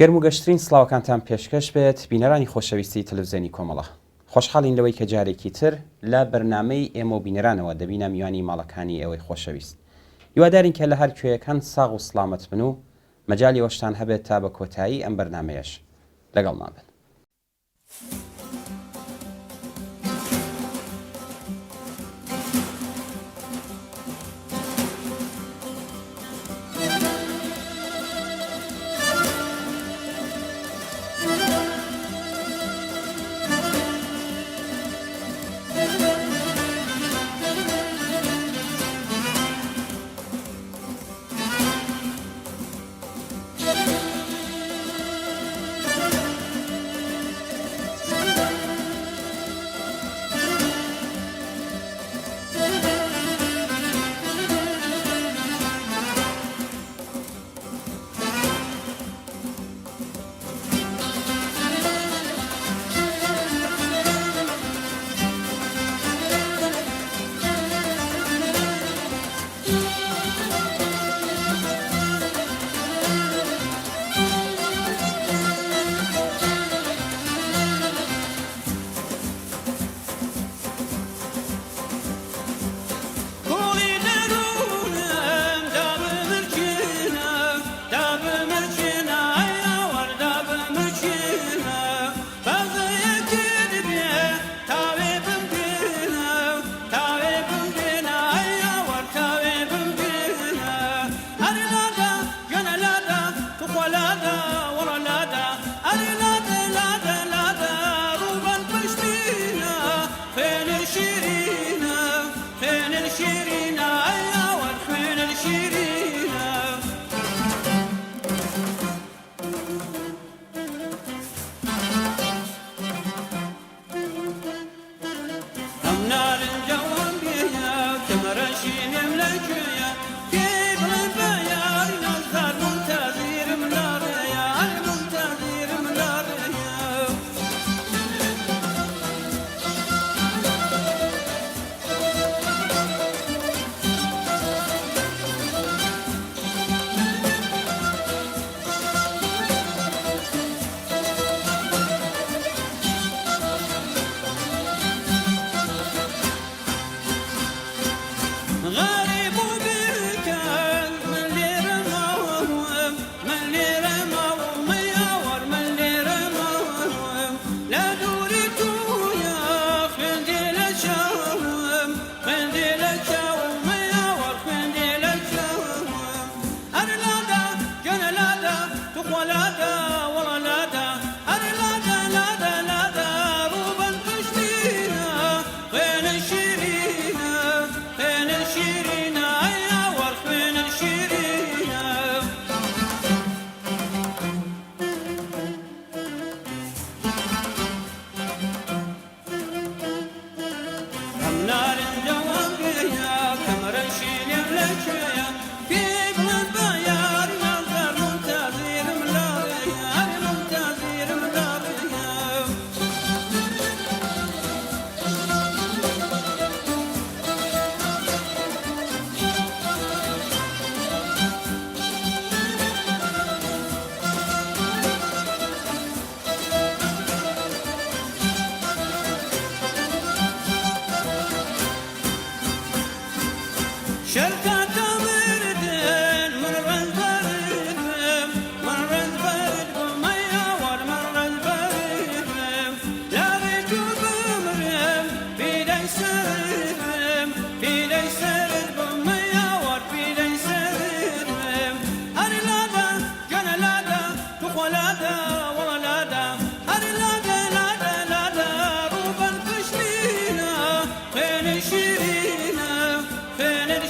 گەرم و گەشترین سڵاوەکانتان پێشکەش بێت بینەرانی خۆشەویستی تەلەڤیزیۆنی کۆمەڵە. خۆشحاڵین لەوەی کە جارێکی تر لە بەرنامەی ئێمە و بینەرانەوە دەبینە میوانی ماڵەکانی ئێوەی خۆشەویست. هیوادارین کە لە هەر کوێیەکان ساغ و سڵامەت بن و مەجالی ئەوەشتان هەبێت تا بە کۆتایی ئەم بەرنامەیەش لەگەڵمان بن.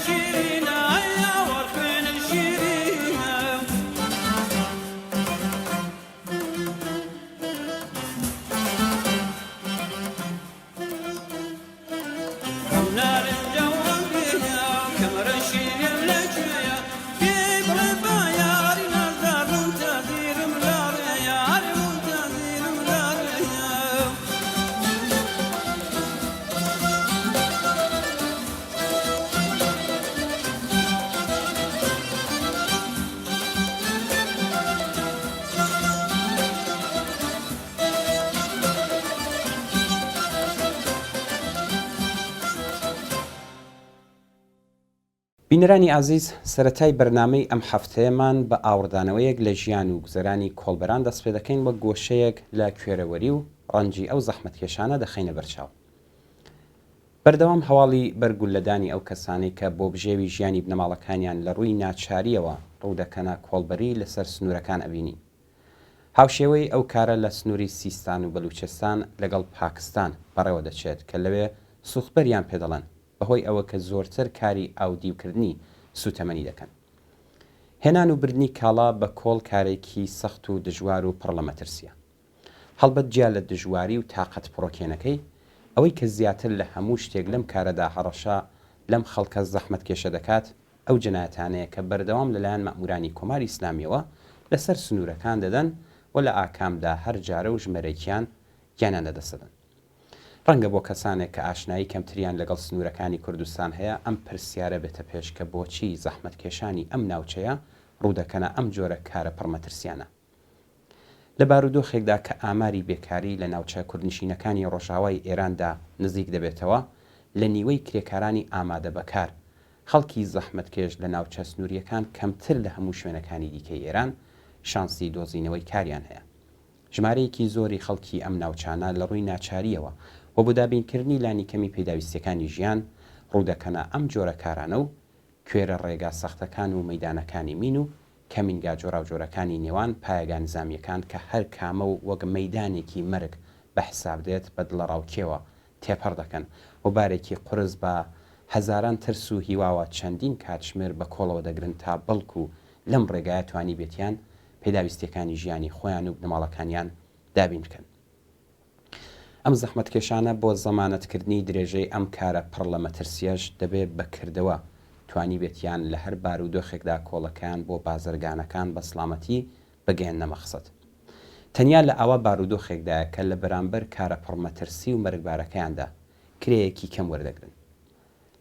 شيرينا بینەرانی ئازیز، سەرەتای بەرنامەی ئەم هەفتەیەمان بە ئاوردانەوەیەک لە ژیان و گوزەرانی کۆڵبەران دەست پێ دەکەین وەک گۆشەیەک لە کوێرەوەری و ڕەنجی ئەو زەحمەتکێشانە دەخینە بەرچاو. بەردەوام هەواڵی بەرگولەدانی ئەو کەسانی کە بۆ بژێوی ژیانی بنەماڵەکانیان لە ڕووی ناچاریەوە ڕوودەکەنە کۆڵبەری لەسەر سنوورەکان ئەبینی. هاوشێوەی ئەو کارە لە سنووری سیستان و بەلوچستان لەگەڵ پاکستان بەڕێوە دەچێت کە لەوێ سوخبەریان پێدەڵێن بەهۆی ئەوە کە زۆرتر کاری ئاودیوکردنی سوتەمەنی دەکەن. هێنان و بردننی کاڵا بە کۆڵ کارێکی سەخت و دژوار و پڕ لە مەترسیە. هەڵبەت جیا لە دژواری و تااقەت پڕۆکێنەکەی ئەوەی کە زیاتر لە هەموو شتێک لەم کارەدا هەڕەشا لەم خەڵکە زەحمەت کێشە دەکات ئەو جنایەتانەیە کە بەردەوام لەلایەن مەئمورانی کۆماری ئیسلامیەوە لەسەر سنوورەکان دەدەن و لە ئاکامدا هەر جارە و ژمارەیەکیان گیانیان لەدەسەدەن. ڕەنگە بۆ کەسانێک کە ئاشنایی کەمتریان لەگەڵ سنوورەکانی کوردستان هەیە ئەم پرسیارە بێتە پێش کە بۆچی زەحمەتکێشانی ئەم ناوچەیە ڕوودەکەنە ئەم جۆرە کارە پڕمەترسیانە. لە بارودۆخێکدا کە ئاماری بێکاری لە ناوچە کوردنشینەکانی ڕۆژاوای ئێراندا نزیک دەبێتەوە لە نیوەی کرێکارانی ئامادە بەکار خەڵکی زەحمەتکێش لە ناوچە سنووریەکان کەمتر لە هەموو شوێنەکانی دیکەی ئێران شانسی دۆزینەوەی کاریان هەیە. ژمارەیەکی زۆری خەڵکی ئەم ناوچانە لە ڕووی ناچاریەوە و بۆ دابینکردنی لانی کەمی پێداویستەکانی ژیان ڕوودەکەنە ئەم جۆرە کارانە و کوێرە ڕێگا سەختەکان و مەیدانەکانی مین و کەمینگا جۆراوجۆرەکانی نێوان پایەگان نظامیەکان کە هەر کامە و وەک مەیدانێکی مەرگ بە حساب دێت بە دڵەڕاوکێوە تێپەڕ دەکەن و بارێکی قورس بە هەزاران ترس و هیواوە چەندین کاتژمێر بە کۆڵەوە دەگرن تا بەڵکو لەم ڕێگایە توانی بێتیان پێداویستەکانی ژیانی خۆیان و بنەماڵەکانیان دابین بکەن. ئەم زەحمەتکێشانە بۆ زەمانەتکردنی درێژەی ئەم کارە پڕ لە مەترسیەش دەبێت بەکردەوە توانی بێتیان لە هەر بارودۆخێکدا کۆڵەکان بۆ بازرگانەکان بە سڵامەتی بگەێننە مەقسەد. تەنیا لە ئەوە بارودۆخێکدایە کە لە بەرامبەر کارە پڕمەترسی و مەرگبارەکەیاندا کرەیەکی کەم وەردەگرن.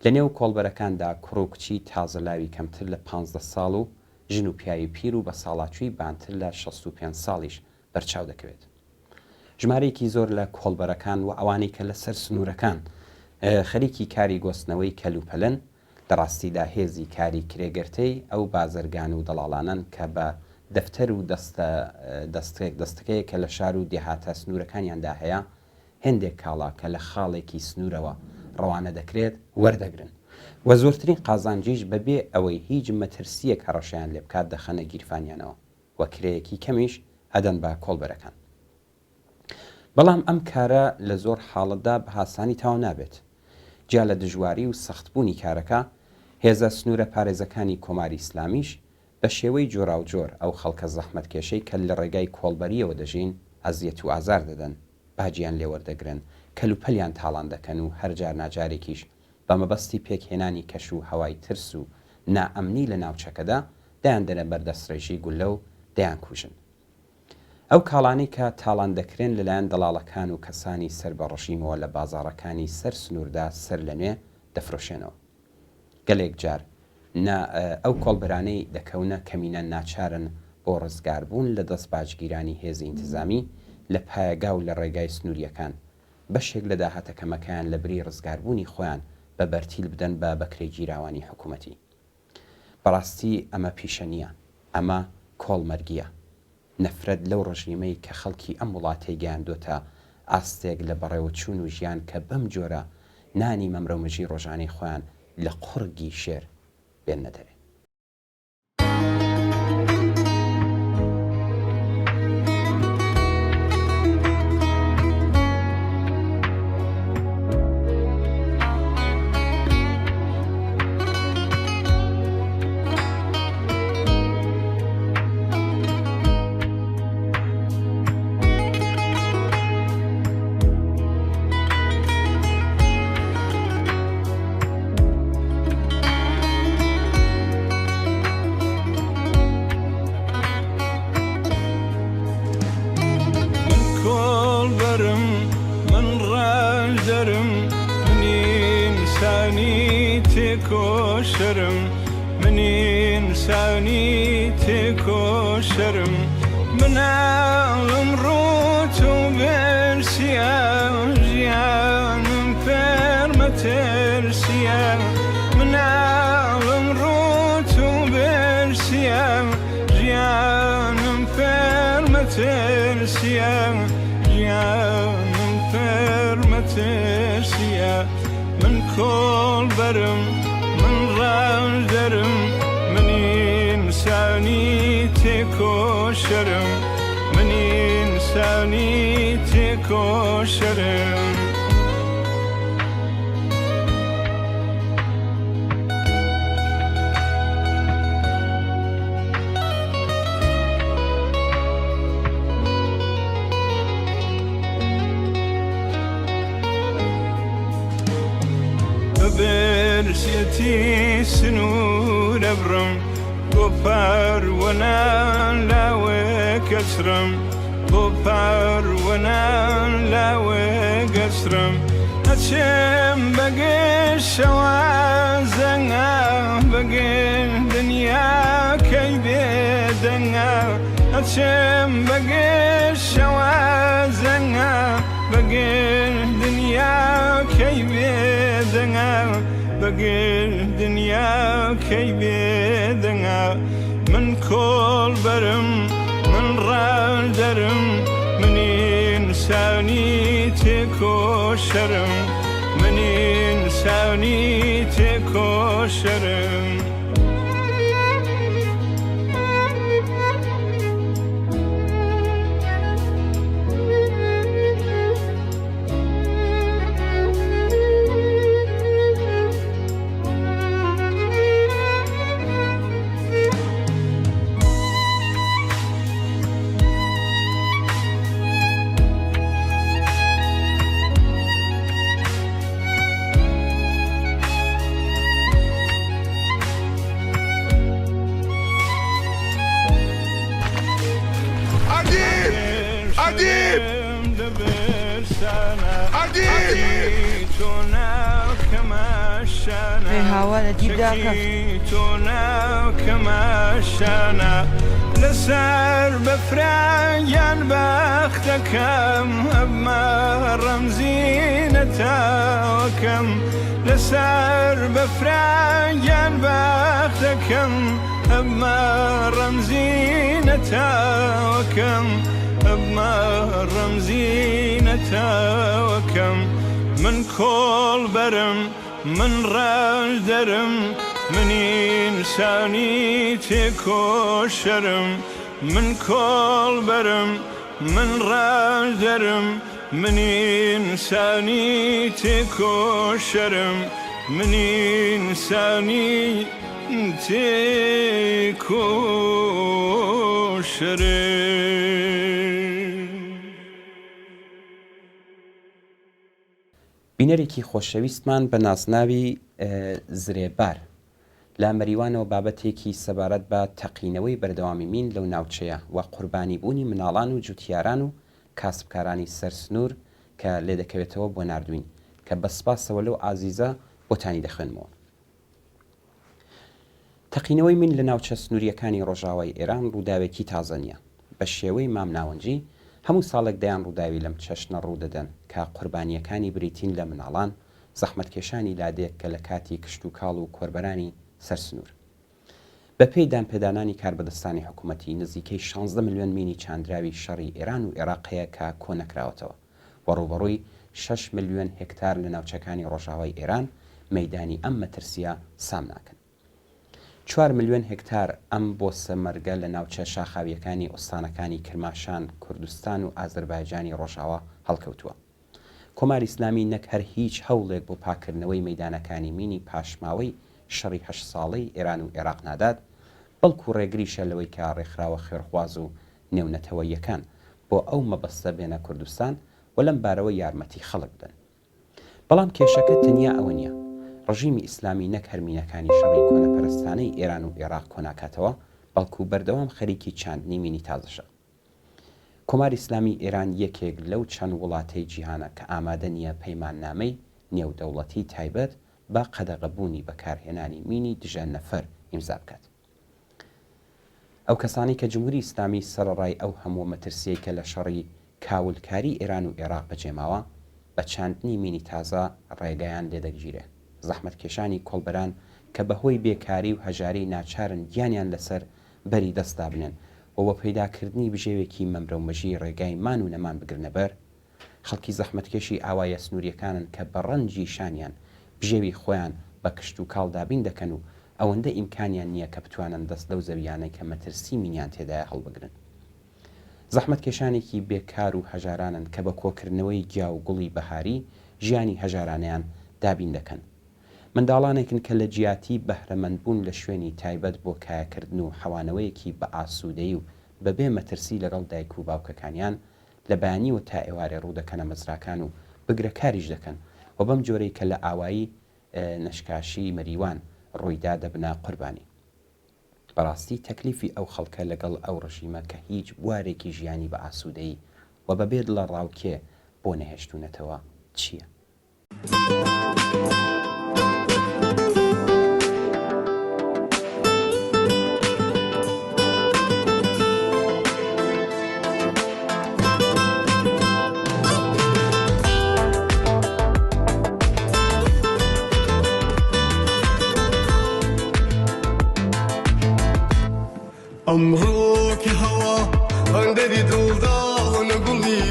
لە نێو کۆڵبەرەکاندا کوڕ و کچی تازەلاوی کەمتر لە 15 ساڵ و ژن و پیاوی پیر و بە ساڵاچووی بانتر لە 65 ساڵیش بەرچاو دەکەوێت. ژمارەیەکی زۆر لە کۆڵبەرەکان و ئەوانەی کە لەسەر سنوورەکان خەریکی کاری گۆستنەوەی کەلوپەلن لە ڕاستیدا هێزی کاری کرێگرتەی ئەو بازرگان و دەڵاڵانن کە بە دەفتەر و دەستەکەی کە لە شار و دێهاتە سنوورەکانیاندا هەیە هێندێک کاڵا کە لە خاڵێکی سنوورەوە ڕەوانە دەکرێت وەردەگرن و زۆرترین قازانجیش بەبێ ئەوەی هیچ مەترسیەک هەڕەشیان لێ بکات دەخەنە گیرفانیانەوە و کرەیەکی کەمیش ئەدەن بە کۆڵبەرەکان. بەڵام ئەم کارە لە زۆر حاڵەتدا بە هاسانی تاو نابێت. جیا لە دژواری و سەختبوونی کارەکە هێزە سنوورە پارێزەکانی کۆماری ئیسلامیش بە شێوەی جۆرا و جۆر ئەو خەڵکە زەحمەتکێشەی کە لە ڕێگای کۆڵبەریەوە دەژین ئەزیەت و ئازار دەدەن، باجیان لێوەردەگرن، کەلوپەلیان تاڵان دەکەن و هەرجار ناجارێکیش بە مەبەستی پێکهێنانی کەش و هەوای ترس و نائەمنی لە ناوچەکەدا دەیان دەنە بەردەستڕێژی گولە و دەیان کوژن. ئەو کاڵانەی کە تاڵان دەکرێن لەلایەن دەڵاڵەکان و کەسانی سەر بە ڕژیمەوە لە بازاڕەکانی سەر سنووردا سەر لە نوێ دەفرۆشێنەوە. گەلێک جار ئەو کۆڵبەرانەی دەکەونە کەمینە ناچارن بۆ ڕزگاربوون لە دەست باجگیرانی هێزی ئینتیزامی لە پایەگا و لە ڕێگای سنووریەکان بەشێک لە داهاتەکەمەکەیان لە بری ڕزگاربوونی خۆیان بە بەرتیل بدەن بە بەکرێ گیراوانی حکوومەتی. بەڕاستی ئەمە پیشە نییە، ئەمە کۆڵمەرگیە. نەفرەت لەو ڕژیمەی کە خەڵکی ئەم وڵاتی گەیاندۆتە ئاستێک لە بەڕێوە چوون و ژیان کە بەم جۆرە نانی مەمرەومەژی ڕۆژانەی خۆیان لە قوڕگی شێر بێنە دەرێ. شرم من إنساني تكو شرم من عالم روت وبرسيان جيان فرمة السيان من عالم کۆڵ بەرم من ڕاش دەرم منی ئینسانی تێکۆشەرم منی ئینسانی تێکۆشەرم برسيتي سنور أبرم بوبار وانا لا وكسرم بوبار وانا لا وكسرم أتشم بقي الشوازنا بقي دنيا كي بيدنا أتشم بقي الشوازنا بقي دنيا كي بيدنا بقي دنيا كي بيدنا من كل برم من رال درم من إنساني تكوشرم من إنساني تكوشرم لسر بفريان بختكم أما رمزينتا وكم لسر بفريان بختكم أما رمزينتا وكم أما رمزينتا وكم من كل برم من راج درم من إنساني تكوشرم من كل برم من راج درم من إنساني تكوشرم من إنساني تكوشرم بینەرێکی خۆشەویستمان بە ناسناوی زرێبار لە مەریوانەوە بابەتێکی سەبارەت بە تەقینەوەی بەردەوامی مین لەو ناوچەیە و قوربانی بوونی مناڵان و جوتیاران و کاسبکارانی سەرسنوور کە لێ دەکەوێتەوە بۆ ناردوین کە بە سپاسەوە لەو ئازیزە بۆتانی دەخوێنمەوە. تەقینەوەی من لە ناوچە سنووریەکانی ڕۆژاوای ئێران ڕووداوێکی تازە نییە. بە شێوەی مامناوەنجی هەموو ساڵێک دەیان ڕووداوی لەم چەشنە ڕوودەدەن کە قوربانیەکانی بریتین لە مناڵان زەحمەتکێشانی لادێک کە لە کاتی کشت و کاڵ و کۆربەرانی سەرسنوور. بە پێی دانپێدانانی کاربەدەستانی حکوومەتی نزیکەی 16 ملیۆن مینی چاندراوی شەڕی ئێران و عێراقەیە کە کۆنەکراوەتەوە و ڕوبەڕووی 6 ملیۆن هکتار لە ناوچەکانی ڕۆژاوای ئێران مەیدانی ئەم مەترسیە سام ناکەن. 4 ملیۆن هکتار ئەم بۆ سەمەرگە لە ناوچە شاخاویەکانی ئۆستانەکانی کرماشان، کوردستان و ئازەربایجانی ڕۆژاوا هەڵکەوتووە. کۆماری ئیسلامی نەک هەر هیچ هەوڵێک بۆ پاکردنەوەی مەیدانەکانی مینی پاشماوەی شەڕی 8 ساڵەی ئێران و عێراق نادات، بەڵکو ڕێگریشە لەوەی کە ڕێکخراوە خێرخواز و نێونەتەوەیەکان بۆ ئەو مەبەستە بێنە کوردستان و لەم بارەوە یارمەتی خەڵک بدەن. بەڵام کێشەکە تەنیا ئەوە نییە. ڕژیمی ئیسلامی نەک هەرمینەکانی شەڕی کۆنەپەرستانەی ئێران و عێراق کۆناکاتەوە، بەڵکو بەردەوام خەریکی چاندنی مینی تازەشە. کۆماری ئیسلامی ئێران یەکێک لەو چەند وڵاتەی جیهانە کە ئامادە نییە پەیماننامەی نێودەوڵەتی تایبەت بە قەدەغەبوونی بەکارهێنانی مینی دژە نەفەر ئیمزا بکات. ئەو کەسانی کە جمهوری ئیسلامی سەرەڕای ئەو هەموو مەترسیەی کە لە شەڕی کاولکاری ئێران و عێراق بەجێماوە بە چاندنی مینی تازە ڕێگایان لێدەگیرێ. زەحمەتکێشانی کۆڵبەران کە بەهۆی بێکاری و هەژاری ناچارن گیانیان لەسەر بەری دەستا بنێن و بە پەیداکردنی بژێوێکی مەمرە و مەژی ڕێگای مان و نەمان بگرنە بەر، خەڵکی زەحمەتکێشی ئاوایە سنووریەکانن کە بە ڕەنجی شانیان ژێوی خۆیان بە کشت و کاڵدابین دەکەن و ئەوەندە ئیمکانیان نییە کە بتوانن دەست لەو زەویانەی کە مەترسی مینیان تێدایە هەڵبگرن. زەحمەت کێشانێکی بێکار و هەژارانن کە بە کۆکردنەوەی گیا و گوڵی بەهاری ژیانی هەژارانیان دابین دەکەن. منداڵانێکن کە لە جیاتی بەهرەمەندبوون لە شوێنی تایبەت بۆ کایەکردن و حەوانەوەیەکی بە ئاسوودەی و بەبێ مەترسی لەگەڵ دایک و باوکەکانیان لە بەیانیوە تا ئێوارێ ڕوو دەکەنە مەزراکان و بگرەکاریش دەکەن و بەم جۆرەی کە لە ئاوایی نەشکاشی مەریوان ڕوویدا دەبنا قوربانی. بەڕاستی تەکلیفی ئەو خەڵکە لەگەڵ ئەو ڕژیمە کە هیچ بوارێکی ژیانی بە ئاسوودەی و بەبێت لە ڕاوکێ بۆ نەهێشتونەتەوە چییە؟ أمرك هوا عندي دلدا ونقولي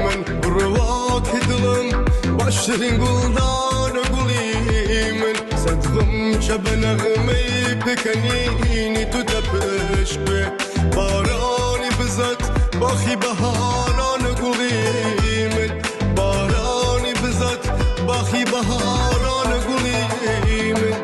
من برواك دلم بشرين قلدا نقولي من صدقم شبنا غمي بكنيني تدبش به باراني بزت باخي بهارا نقولي من باراني بزت باخي بهارا نقولي من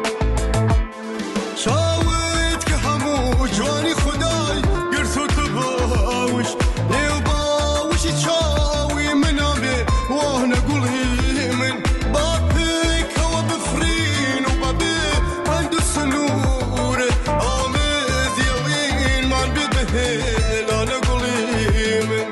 جوانی خدای گرسو تو باوش لیو باوشی چاوی منابه واه نقولی من باپیک هوا بفرین و بابی عند سنور آمد یوین من بدهلا نقولی من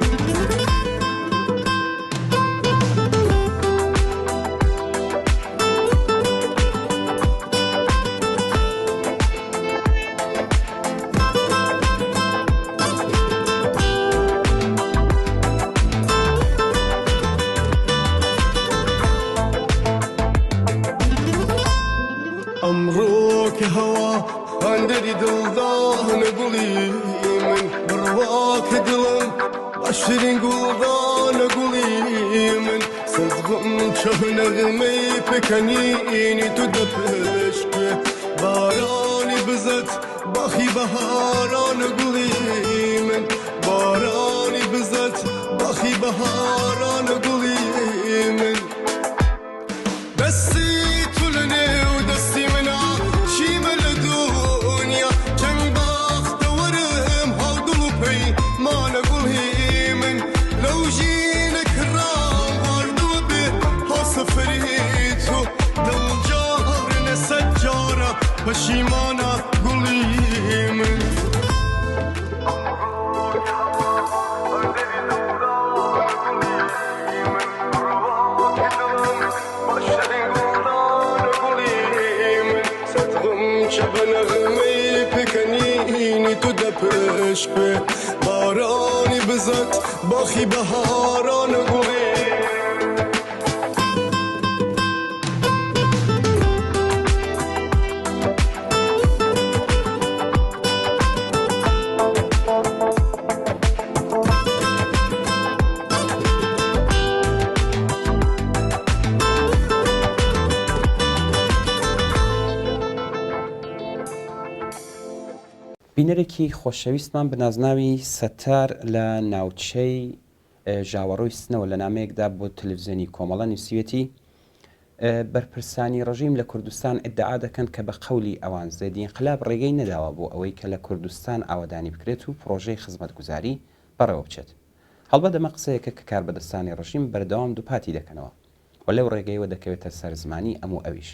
أمرك هوا عندي دلداه نقولي من برواك دلم عشرين قلدان نقولي من صدقم شهر نغمي بكنيني تدبش به باراني بزت باخي بهارا نقولي من باراني بزت باخي بهارا نقولي من بسي تلني ودستي منا شي من الدنيا كان باخت ورم هودلو بي ما نقول هي من لو جينا كرام وردو بي هصفريتو دل جار نسجارة بشيمانا قولي من شبنا غمي بكنيني تدبش به باراني بزت باخي بهارا نقولي بینەرێکی خۆشەویستمان بەنازناوی سەتار لە ناوچەی ژاوەڕۆی سنەوە لە نامەیەکدا بۆ تەلەڤیزیۆنی کۆمەڵە نووسیوێتی بەرپرسانی ڕژیم لە کوردستان ئیدعا دەکەن کە بە قەولی ئەوان زێدی انقلاب ڕێگەی نەداوە بۆ ئەوەی کە لە کوردستان ئاوادانی بکرێت و پرۆژەی خزمەتگوزاری بەڕێوە بچێت. هەڵبەت ئەمە قسەیەکە کە کاربەدەستانی ڕژیم بەردەوام دووپاتی دەکەنەوە و لەو ڕێگەیەوە دەکەوێتە سەرزمانی ئەم و ئەویش.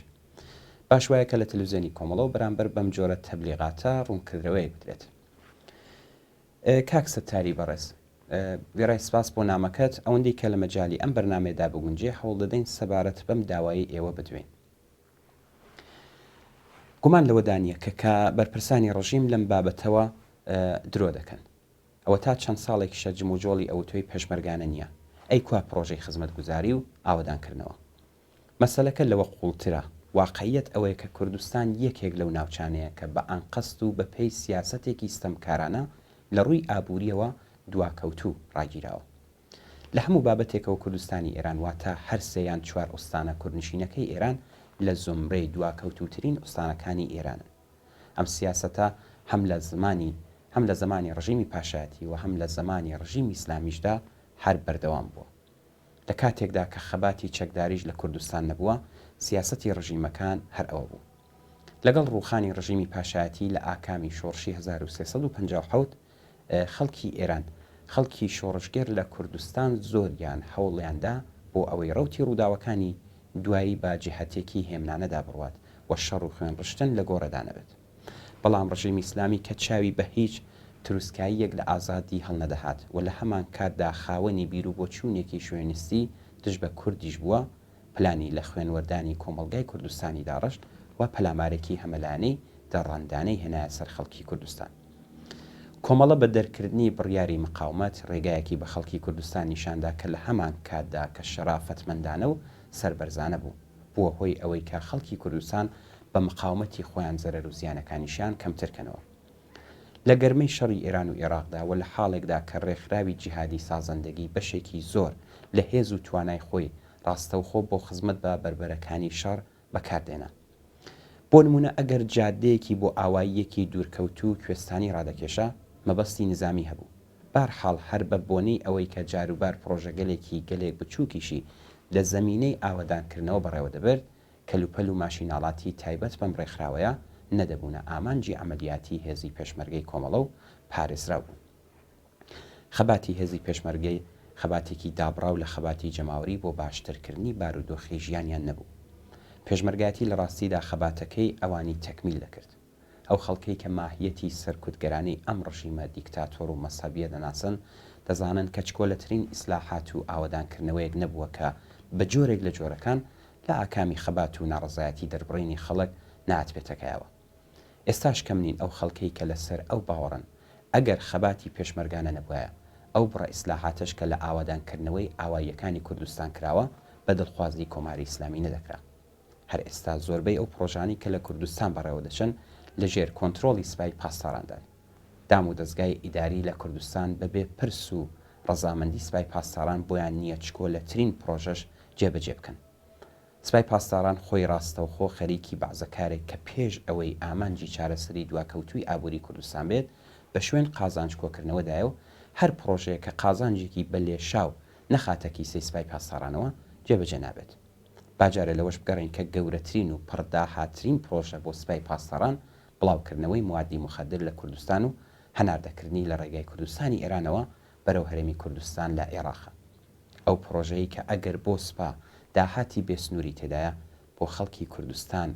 باش وایە کە لە تەلەڤیزیۆنی کۆمەڵە و بەرامبەر بەم جۆرە تەبلیغاتە ڕوونکردنەوەی بدرێت. کاک سەتاری بەڕێز، گەڕای سپاس بۆ نامەکەت. ئەوەندەی کە لە مەجای ئەم بەرنامەیەدا بگونجێ هەوڵ دەدەین سەبارەت بەم داوای ئێوە بدوێن. گومان لەوەدانە کە بەرپرسانی ڕژیم لەم بابەتەوە درۆ دەکەن. ئەوە تا چەند ساڵێکی شەرجم و جۆڵی ئەوتۆی پێشمەرگانە نییە. ئەی کوا پرۆژەی خزمەتگوزاری و ئاوادانکردنەوە. مەسەلەکە لەوە قوڵترە. واقعیت ئەوەیە کە کوردستان یەکێک لەو ناوچانەیە کە بە ئەنقەست و بە پێی سیاسەتێکی ستەمکارانە لە ڕووی ئابووریەوە دواکەوتوو ڕاگیراوە. لە هەموو بابەتێکەوە کوردستانی ئێران واتە هەر سێیان چوار ئۆستانە کوردنشینەکەی ئێران لە زۆمرەی دواکەوتوترین ئوستانەکانی ئێرانن. ئەم سیاسەتە هەم لە زمانی ڕژیمی پاشایەتی و هەم لە زمانی ڕژیمی ئیسلامیشدا هەر بەردەوام بووە. لە کاتێکدا کە خەباتی چەکداریش لە کوردستان نەبووە، سیاسەتی ڕژیمەکان هەر ئەوە بوو. لەگەڵ ڕووخانی ڕژیمی پاشایەتی لە ئاکامی شۆڕشی 1357 خەڵکی ئێران، خەڵکی شۆڕشگەر لە کوردستان زۆریان هەوڵیاندا بۆ ئەوەی ڕەوتی ڕووداوەکانی دوایی با جیهەتێکی هێمنانەدا بڕوات و شەڕ و خوێن ڕشتن لە گۆڕەدا نەبێت. بەڵام ڕژیمی ئیسلامی کە چاوی بە هیچ تروسکاییەک لە ئازادی هەڵنەدەهات و لە هەمان کاتدا خاوەنی بیر و بۆچوونێکی شوێنستی دژ بە کوردیش بووە، پلانی لە خوێنوەردانی کۆمەڵگای کوردستانی داڕشت و پەلامارێکی هەمەلانەی دەڕەندانەی هێنایە سەر خەڵکی کوردستان. کۆمەڵە بە دەرکردنی بڕیاری مقاومەت ڕێگایەکی بە خەڵکی کوردستان نیشاندا کە لە هەمان کاتدا کە شەرافەتمەندانە و سەربەرزانە بووە هۆی ئەوەی کە خەڵکی کوردستان بە مقاومەتی خۆیان زەرەر و زیانەکانیشیان کەمترکەنەوە. لە گەرمەی شەڕی ئێران و عێراقدا و لە حاڵێکدا کە ڕێکخراوی جیهادی سازەندەگی بەشێکی زۆر لە هێز و توانای خۆی ڕاستەوخۆ بۆ خزمەت بە بربەرەکانی شەڕ بەکاردێنا. بۆ نمونە ئەگەر جادەیەکی بۆ ئاواییەکی دوورکەوتوو کوێستانی ڕادەکێشە، مەبەستی نظامی هەبوو. بارحاڵ هەر بە بۆنەی ئەوەی کە جاروبار پرۆژەگەلێکی گەلێک بچووکیشی لە زەمینەی ئاوەدانکردنەوە بەڕێوە دەبرد، کەلوپەل و ماشیناڵاتی تایبەت بەم ڕێکخراوەیە نەدەبوونە ئامانجی ئەمەلیاتی هێزی پێشمەرگەی کۆمەڵە و پارێزرا بوو. خەباتی هێزی پێشمەرگەی خەباتێکی دابراو لە خەباتی جەماوەری بۆ باشترکردنی بارودۆخی ژیانیان نەبوو. پێشمەرگاتی لە ڕاستیدا خەباتەکەی ئەوانی تەکمیل دەکرد. ئەو خەڵکەی کە ماهیەتی سەرکوتگەرانەی ئەم ڕژیمە دیکتاتۆر و مەسەبیە دەناسن، دەزانن کە چکۆلەترین ئیسلاحات و ئاوەدانکردنەوەیەک نەبووە کە بە جۆرێک لە جۆرەکان لە ئاکامی خەبات و ناڕزایەتی دەربڕینی خەڵک ناتبێتەکەیەوە. ئێستاش کەمنین ئەو خەڵکەی کە لەسەر ئەو باوەڕن ئەگەر خەباتی پێشمەرگانە نەبووایە، ئەو بڕە ئیسلاحاتش کە لە ئاوادانکردنەوەی ئاواییەکانی کوردستان کراوە بە دڵخوازی کۆماری ئیسلامی نەدەکرا. هەر ئێستا زۆربەی ئەو پرۆژانی کە لە کوردستان بەڕێوە دەچن لەژێر کۆنتترۆلی سوپای پاسداراندا. دام و دەستگای ئیداری لە کوردستان بەبێ پرس و ڕەزامەندی سوپای پاسداران بۆیان نییە چکۆلەترین پرۆژەش جێبەجێ بکەن. سوپای پاسداران خۆی ڕاستەوخۆ خەریکی بەعزەکارێک کە پێش ئەوەی ئامانجی چارەسەری دواکەوتووی ئابووری کوردستان بێت بە شوێن قازانج کۆکردنەوەدایە و هەر پرۆژەیە کە قازانجێکی بە لێشاو نەخاتە کیسەی سوپای پاسدارانەوە جێبەجێ نابێت. باجارە لەوەش بگەڕین کە گەورەترین و پڕداهاترین پرۆژە بۆ سوپای پاسداران بڵاوکردنەوەی موادی مخەدر لە کوردستان و هەناردەکردنی لە ڕێگای کوردستانی ئێرانەوە بەرەو هەرێمی کوردستان لە عێراقە. ئەو پرۆژەیە کە ئەگەر بۆ سوپا داهاتی بێسنووری تێدایە بۆ خەڵکی کوردستان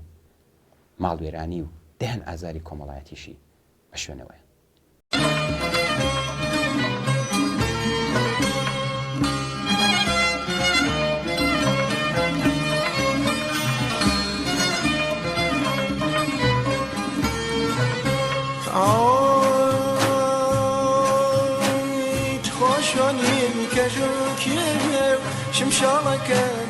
ماڵوێرانی و دەهێن ئازاری کۆمەڵایەتیشی بە شوێنەوەیە. شمشالك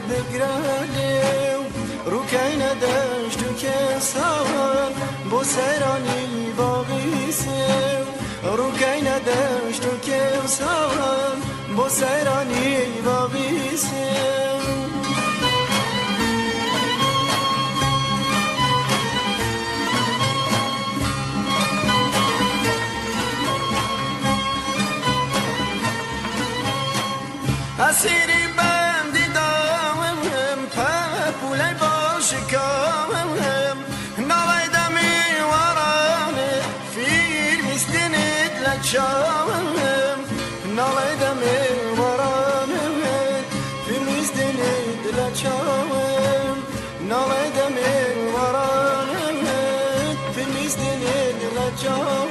بقراليو ركينا دشت كسار بو سيراني باغيسيو ركينا دشت كسار بو سيراني باغيسيو أسيري بندي داوم بابولي باشكاوم نالي دمي وراني في المستند لتشاوم نالي دمي وراني في المستند لتشاوم نالي دمي وراني في المستند لتشاوم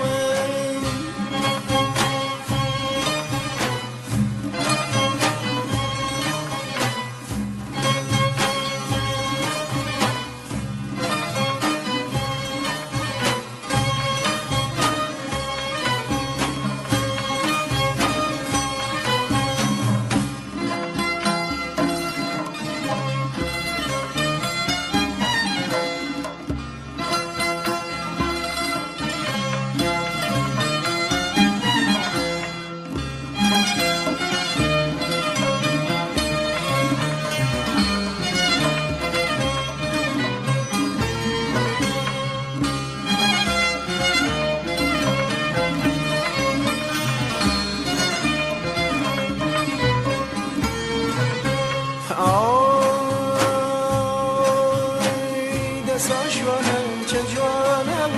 چه جوانم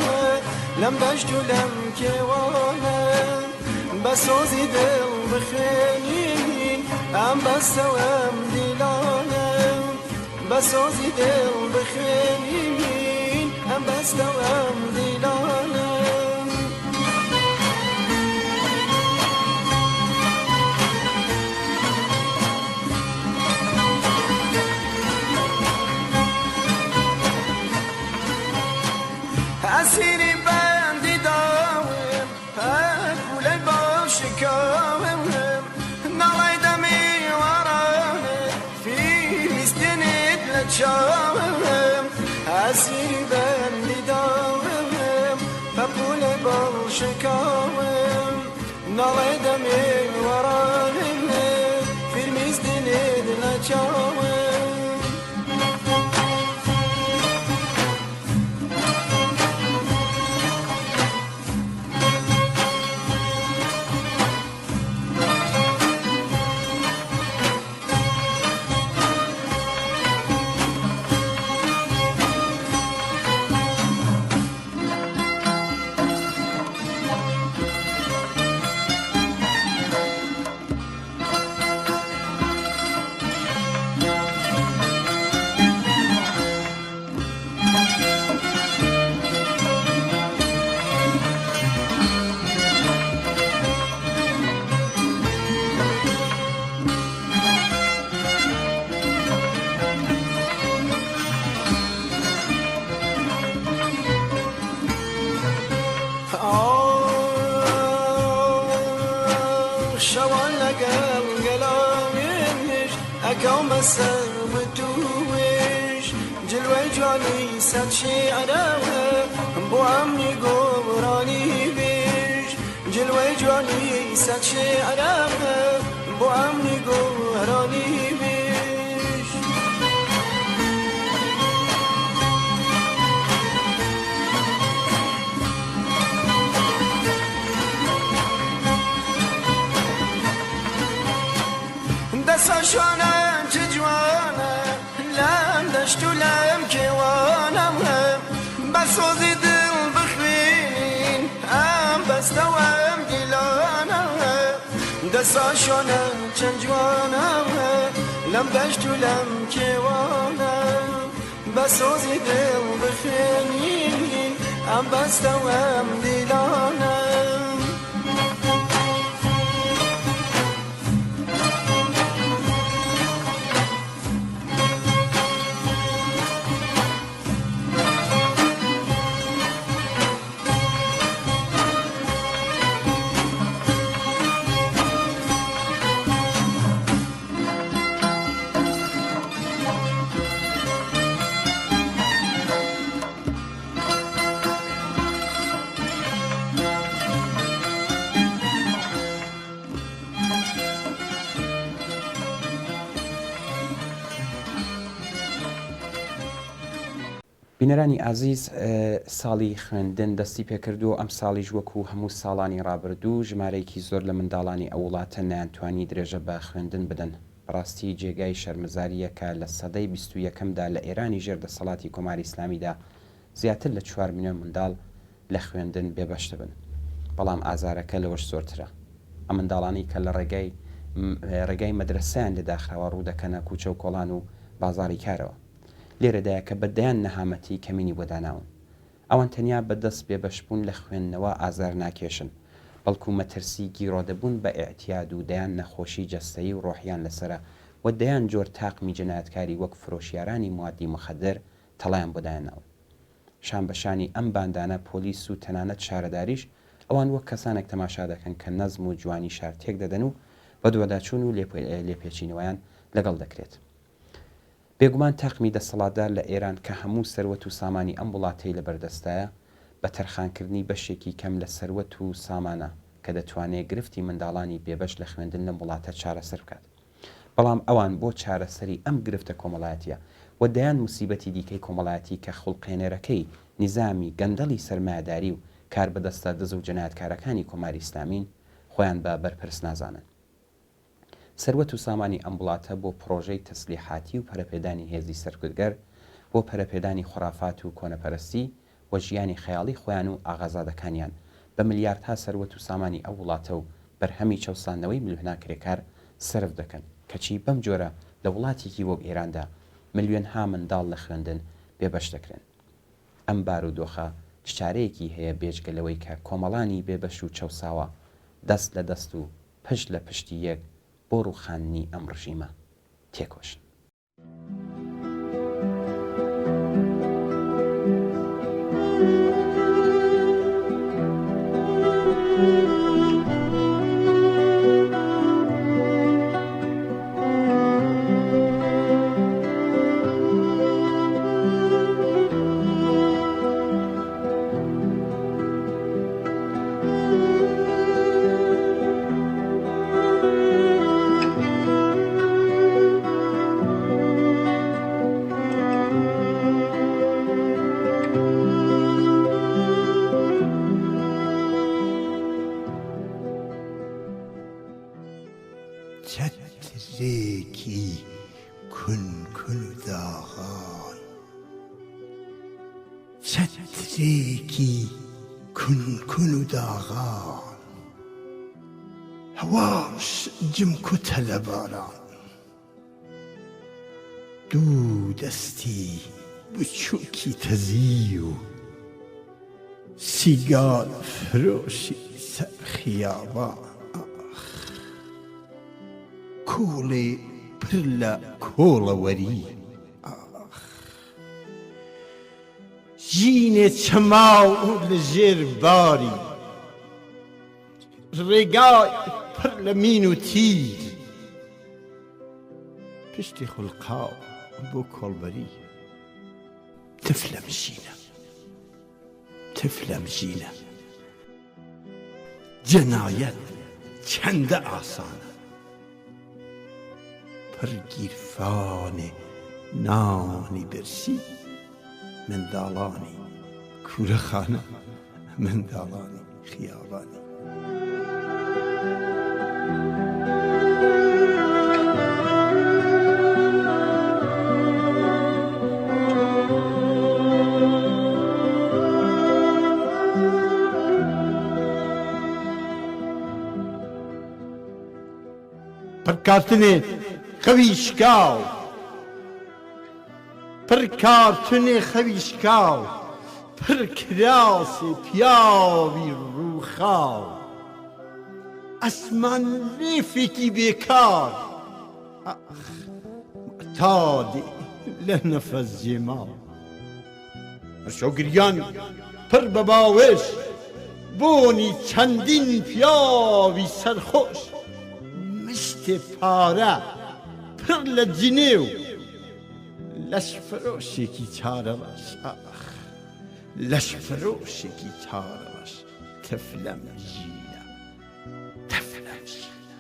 لم دشت و لم کیوانم بسازی دل بخینین ام بستوام دیلانم بسازی دل بخینین ام بستوام دیلانم اسیری بندی داوم پولی باش کامم نالای دمی ورانه فیلستینید لچامم اسیری بندی داوم پولی باش کامم نالای دمی ورانه فیلستینید لچامم شوال لقل قلامش أكوم بسر بتوش جلوي جاني سات شعره بو عمي قبراني بيش جلوي جاني سات شعره بو عمي قبراني بيش دستاشانم چه جوانم لم دشت و لم کیوانم بسازی دل بخوین ام بستوام گیلانم دستاشانم چه جوانم لم دشت و لم کیوانم بسازی دل بخوین ام بستوام گیلانم بینەرانی ئازیز ساڵی خوێندن دەستی پێکردو ئەم ساڵیش وەکو هەموو ساڵانی ڕابردوو ژمارەیەکی زۆر لە منداڵانی ئەو وڵاتە نەیانتوانی درێژە بە خوێندن بدەن بەڕاستی جێگای شەرمەزاریەکە لە سەدەی 21ەمدا لە ئێرانی ژێردەسەڵاتی کۆماری ئیسلامیدا زیاتر لە 4 میلیۆن منداڵ لە خوێندن بێبەشتە بن بەڵام ئازارەکە لەوەش زۆرترە ئەم منداڵانی کە لە ڕێگای مەدرسەیان لێداخراوە ڕوودەکەنە کوچە و کۆڵان و بازاری کارەوە لێرەدایە کە بەدەیان نەهامەتی کەمینی بۆداناون ئەوان تەنیا بەدەست بێبەشبوون لە خوێندنەوە ئازار ناکێشن بەڵکو مەترسی گیرۆدەبوون بە ئێعتیاد و دەیان نەخۆشی جەستەیی و ڕۆحیان لەسرە و دەیان جۆر تاقمی جەنایەتکاری وەک فرۆشیارانی موادی مخەدر تەڵایان بۆدایانەوە شان بەشانی ئەم باندانە پۆلیس و تەنانەت شارەداریش ئەوان وەک کەسانێک تەماشا دەکەن کە نەزم و جوانی شار تێک دەدەن و بە دووەداچوون و لێپێچینەوەیان لەگەڵ دەکرێت بێگومان تاقمی دەسەڵاتدار لە ئێران کە هەموو سەروەت و سامانی ئەم وڵاتەی لەبەردەستایە بە تەرخانکردنی بەشێکی کەم لە سەروەت و سامانە کە دەتوانێت گرفتی منداڵانی بێبەش لە خوێندن لە وڵاتە چارەسەر بکات بەڵام ئەوان بۆ چارەسەری ئەم گرفتە کۆمەڵایەتیە و دەیان موسیبەتی دیکەی کۆمەڵایەتی کە خوڵقێنەرەکەی نیزامی گەندەڵی سەرمایەداری و کار بەدەستە دز و جەنایەتکارەکانی کۆماری ئیسلامین خۆیان بە بەرپرس نازانن سەروەت و سامانی ئەم وڵاتە بۆ پرۆژەی تەسلیحاتی و پەرەپێدانی هێزی سەرکردگەر بۆ پەرەپێدانی خوڕافات و کۆنەپەرستی وە ژیانی خەیاڵی خۆیان و ئاغازادەکانیان بە ملیاردها سەروەت و سامانی ئەو وڵاتە و بەرهەمی چەوساندنەوەی ملیۆناکرێکار سرف دەکەن کەچی بەم جۆرە لە وڵاتێکی وەک ئێراندا ملیۆنها منداڵ لە خوێندن بێبەش دەکرێن. ئەم بارودۆخە چارەیەکی هەیە بێجگەلەوەی کە کۆمەڵانی بێبەش و چەوساوە دەست لە دەست و پشت لە پشتی یەک بۆ ڕووخاندنی ئەم ڕژیمە تێکۆشن. چترێکی کونکون و داغان چترێکی کونکون و داغان هەواش جمکوتە لە باران دوو دەستی بچووکی تەزی و سیگار فرۆشی سەر خیابان کۆڵێ پڕ لە کۆڵەوەری ژینێ چەماو لە ژێر باری ڕێگای پڕ لە مین و تیر پشتی خوڵقاو بۆ کۆڵبەری تفلەم ژینە تفلەم ژینە جەنایەت چەندە ئاسانە پڕگیرفانێ نانی برسی منداڵانی کوورەخانە منداڵانی خیابانی پڕکارتنێ خەوی شکاو پڕ کارتونێ خەوی شکاو پڕ کراسێ پیاوی ڕووخاو ئەسمان ڕێفێکی بێکار تادێ لە نەفەس جێماو هەرشەوگریان پڕ بە باوێش بۆنی چەندین پیاوی سەرخۆش مشتێ پارە پڕ لە جنێ و لەش فرۆشێکی چارەڕەش لەش فرۆشێکی چارەڕەش تفلەم ژینە تفلەم ژینە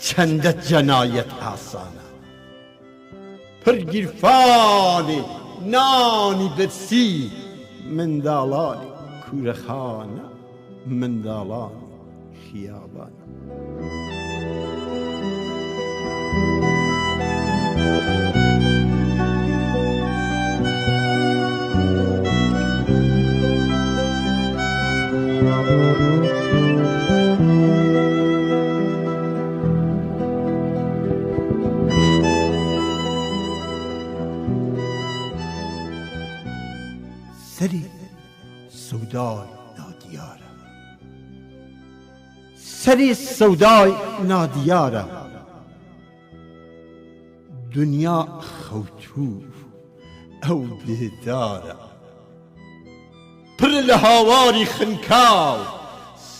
چەندە جەنایەت ئاسانە پڕگیرفانێ نانی برسی منداڵانی کوورەخانە منداڵانی خیابان سەری سەودای نادیارە سەری سەودای نادیارە دنیا خەوتوو ئەو بێدارە پڕ لە هاواری خنکاو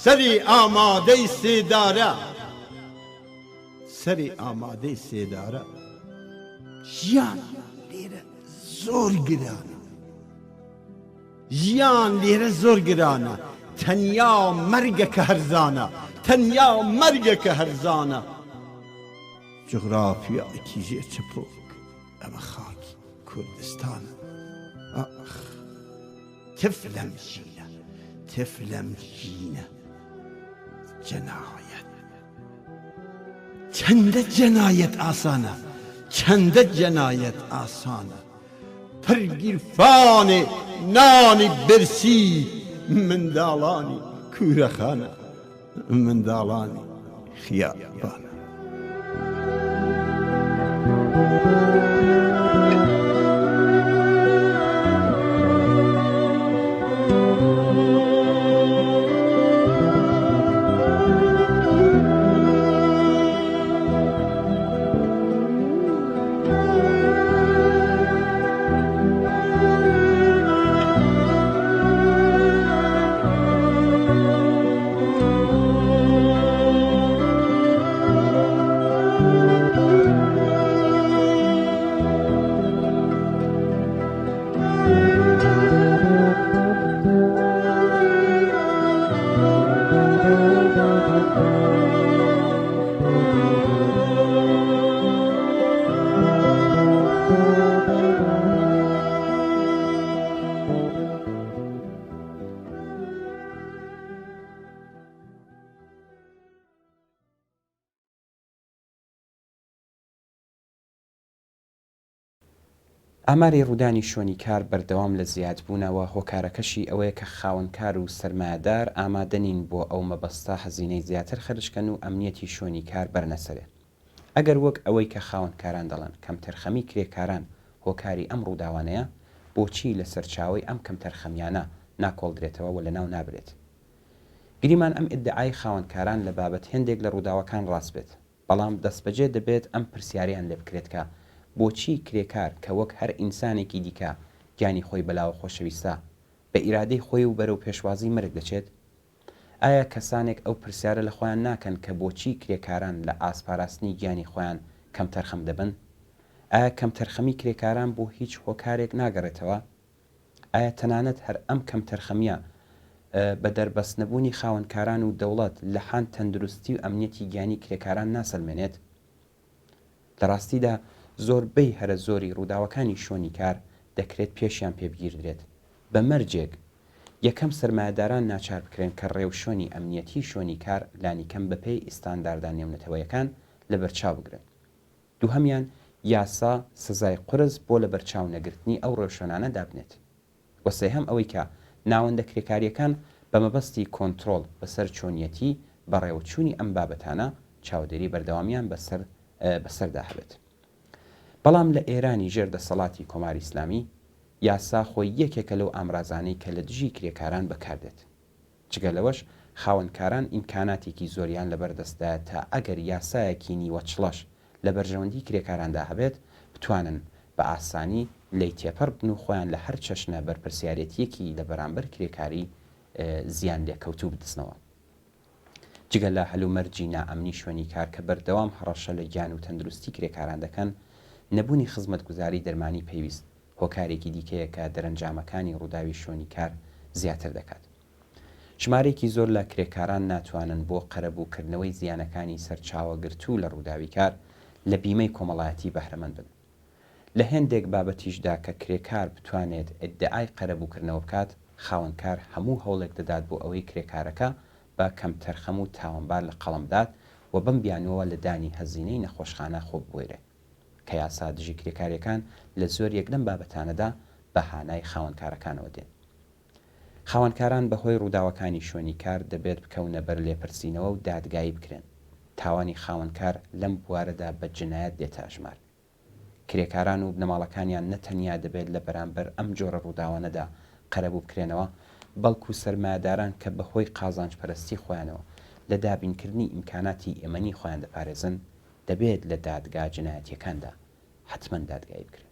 سەری ئامادەی سێدارە سەری ئامادەی سێدارە ژیان لێرە زۆر گرانە ژیان لێرە زۆر گرانە تەنیا مەرگەکە هەرزانە تەنیا مەرگەکە هەرزانە جغرافیایەکی ژێر چپۆک ئەمە خاکی کوردستانە تفلەم ژینە تفلەم ژینە جەنایەت چەندە جەنایەت ئاسانە چەندە جەنایەت ئاسانە پرگیرفانێ نانی برسی منداڵانی کوورەخانە منداڵانی خیابانە. ئاماری ڕوودانی شۆنی کار بەردەوام لە زیادبوونەوە هۆکارەکەشی ئەوەیە کە خاوەنکار و سەرمایەدار ئامادەنین بۆ ئەو مەبەستە هەزینەی زیاتر خەرجکەن و ئەمنیەتی شۆنی کار بەرنەسەرێ. ئەگەر وەک ئەوەی کە خاوەنکاران دەڵێن کەمتەرخەمی کرێکاران هۆکاری ئەم ڕووداوانەیە، بۆچی لە سەرچاوی ئەم کەمتەرخەمیانە ناکۆڵدرێتەوە و لەناو نابرێت؟ گریمان ئەم ئیدعای خاوەنکاران لە بابەت هێندێک لە ڕووداوەکان ڕاست بێت، بەڵام دەستبەجێ دەبێت ئەم پرسیاریان لێ بکرێت کە بۆچی کرێکار کە وەک هەر ئینسانێکی دیکە گیانی خۆی بەلاوە خۆشەویستە بە ئیرادەی خۆی و بەرەو پێشوازی مرگ دەچێت؟ ئایا کەسانێک ئەو پرسیارە لە خۆیان ناکەن کە بۆچی کرێکاران لە ئاسپاراستنی گیانی خۆیان کەمتەرخەم دەبن؟ ئایا کەمتەرخەمی کرێکاران بۆ هیچ هۆکارێک ناگەڕێتەوە؟ ئایا تەنانەت هەر ئەم کەمتەرخەمیە بە دەربەست نەبوونی خاوەنکاران و دەوڵەت لە حان تەندروستی و ئەمنیەتی گیانی کرێکاران ناسەلمێنێت؟ لە ڕاستیدا زۆربەی هەرە زۆری ڕووداوەکانی شۆنی کار دەکرێت پێشیان پێبگیردرێت بە مەرجێک یەکەم سەرمایەداران ناچار بکرێن کە ڕێو شۆنی ئەمنیەتی شۆنی کار لانیکەم بەپێی ئیستانداردە نێونەتەوەیەکان لە بەرچاو بگرن. دووهەمیان یاسا سزای قرس بۆ لە بەرچاو نەگرتنی ئەو ڕێوشۆنانە دابنێت. وە سێهەم ئەوەی کە ناوەندە کرێکاریەکان بە مەبەستی کۆنتڕۆڵ بەسەر چۆنیەتی بەڕێوەچوونی ئەم بابەتانە چاودێری بەردەوامیان بەسەردا هەبێت. بەڵام لە ئێرانی ژێردەسەڵاتی کۆماری ئیسلامی یاسا خۆی یەکێکە لەو ئامرازانەی کە لە دژی کرێکاران بەکاردێت. جگەلەوەش خاوەنکاران ئیمکاناتێکی زۆریان لەبەردەستدا تا ئەگەر یاسایەکی نیوە چڵەش لە بەرژەوەندی کرێکاراندا هەبێت بتوانن بە ئاسانی لی تێپەڕ بن و خۆیان لە هەر چەشنە بەرپرسیارەتیەکی لە بەرامبەر کرێکاری زیان لێکەوتوو بدەستنەوە. جگە لە هەلومەرجی نائەمنی شوێنی کار کە بەردەوام هەڕەشە لە گیان و تەندروستی کرێکاران دەکەن، نەبوونی خزمەتگوزاری دەرمانی پێویست هۆکارێکی دیکەیە کە دەرەنجامەکانی ڕووداوی شوێنی کار زیاتر دەکات. ژمارەیەکی زۆر لە کرێکاران ناتوانن بۆ قەرەبووکردنەوەی زیانەکانی سەرچاوەگرتوو لە ڕووداوی کار لە بیمەی کۆمەڵایەتی بەهرەمەند بن. لە هێندێک بابەتیشدا کە کرێکار بتوانێت ئیدعای قەرەبووکردنەوە بکات، خاوەنکار هەموو هەوڵێک دەدات بۆ ئەوەی کرێکارەکە بە کەمتەرخەم و تاوانبار لە قەڵەمدات و بەم بیانەوە لە دانی هەزینەی نەخۆشخانە خۆ بگوێرێ کە یاسا دژی کرێکاریەکان لە زۆریەک لەم بابەتانەدا بەهانای خاوەنکارەکانەوە دێن. خاوەنکاران بەهۆی ڕووداوەکانی شوێنی کار دەبێت بکەونە بەر لێپرسینەوە و دادگایی بکرێن. تاوانی خاوەنکار لەم بوارەدا بە جنایەت دێتە ئەژمار. کرێکاران و بنەماڵەکانیان نەتەنیا دەبێت لە بەرامبەر ئەم جۆرە ڕووداوانەدا قەرەبوو بکرێنەوە، بەڵکو سەرمایەداران کە بەهۆی قازانجپەرستی خۆیانەوە لە دابینکردنی ئیمکاناتی ئێمەنی خۆیان دەپارێزن، دەبێت لە دادگا جنایەتیەکاندا حتمەن دادگایی بکرێن.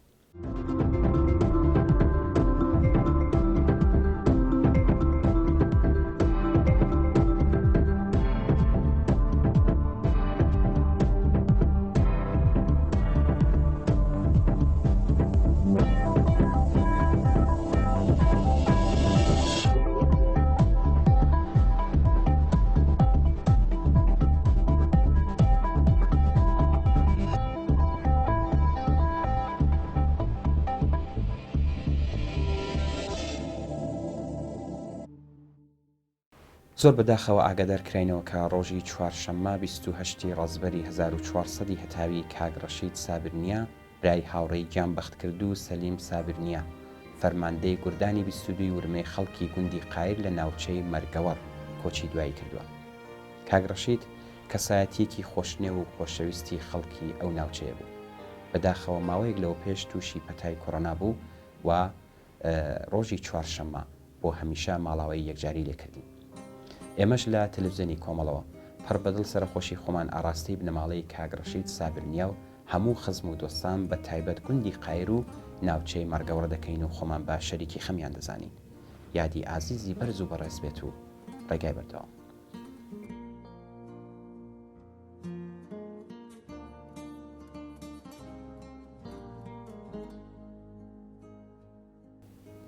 زۆر بەداخەوە ئاگادار کراینەوە کە ڕۆژی چوارشەممە 28 ڕەزبەری 1400 هەتاوی کاگ ڕەشید سابرنیە برای هاوڕێی گیان بەختکرد و سەلیم سابرنیە فەرماندەی گوردانی 22 ورمەی خەڵکی گوندی قایر لە ناوچەی مەرگەوەڕ کۆچی دوایی کردووە. کاگڕەشید کەسایەتیەکی خۆشنێ و خۆشەویستی خەڵکی ئەو ناوچەیە بوو. بەداخەوە ماوەیەک لەوە پێش تووشی پەتای کۆڕۆنا بوو و ڕۆژی چوارشەممە بۆ هەمیشە ماڵاوی یەکجاری لێکردین. ئێمەش لە تەلەڤیزیۆنی کۆمەڵەوە پڕ بەدڵ سەرخۆشی خۆمان ئاڕاستی بنەماڵەی کاگڕەشید سابرنیا و هەموو خزم و دۆستان بە تایبەت گوندی قایر و ناوچەی مەرگەوڕ دەکەین و خۆمان بە شەریکی خەمیان دەزانین. یادی ئازیزی بەرز و بەڕێز بێت و ڕێگای بەردەوام.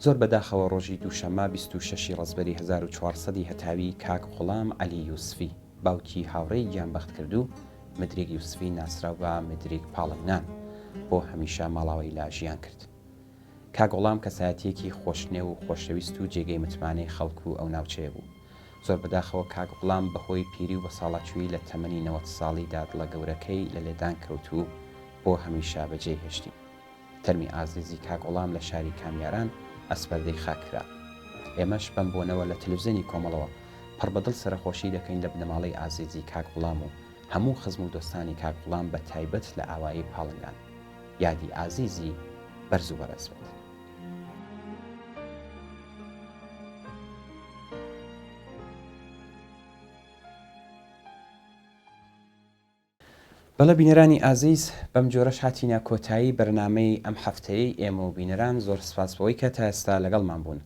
زۆر بەداخەوە ڕۆژی دووشەممە 26 ڕەزبەری 1400 هەتاوی کاک غوڵام عەلی یوسفی باوکی هاوڕێی گیانبەخت کرد و مدریک یوسفی ناسراو بە مدریک پاڵنگنان بۆ هەمیشە ماڵاوی لا ژیان کرد. کاک غوڵام کەسایەتیەکی خۆشنێ و خۆشەویست و جێگەی متمانەی خەڵکو و ئەو ناوچەیە بوو. زۆر بەداخەوە کاک غوڵام بەهۆی پیری و بەساڵاتچووی لە تەمەنی 90 ساڵیدا دڵە گەورەکەی لە لێدان کەوت و بۆ هەمیشە بەجێ هێشتی. تەرمی ئازیزی کاک غوڵام لە شاری کامیاران ئەسپەردەی خاکرا. ئێمەش بەم بۆنەوە لە تەلەڤیزیۆنی کۆمەڵەوە پڕ بەدڵ سەرخۆشی دەکەین لە بنەماڵەی ئازیزی کاک غوڵام و هەموو خزم و دۆستانی کاک غوڵام بە تایبەت لە ئاوایی پاڵنگان. یادی ئازیزی بەرز و بەڕێز بێت. بەڵە بینەرانی ئازیز بەم جۆرەش هاتینە کۆتایی بەرنامەی ئەم هەفتەیە ئێمە و بینەران زۆر سپاس بەوەی کە تا ئێستا لەگەڵمان بوون.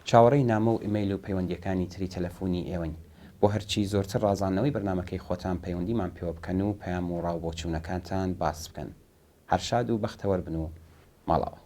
چاوەڕێی نامە و ئیمەیل و پەیوەندیەکانی تری تەلەفۆنی ئێوەین. بۆ هەرچی زۆرتر ڕازانەوەی بەرنمەکەی خۆتان پەیوەندیمان پێوە بکەن و پەیام و ڕاوبۆچوونەکانتان باس بکەن. هەر شاد و بەختەوەر بن و ماڵەوە.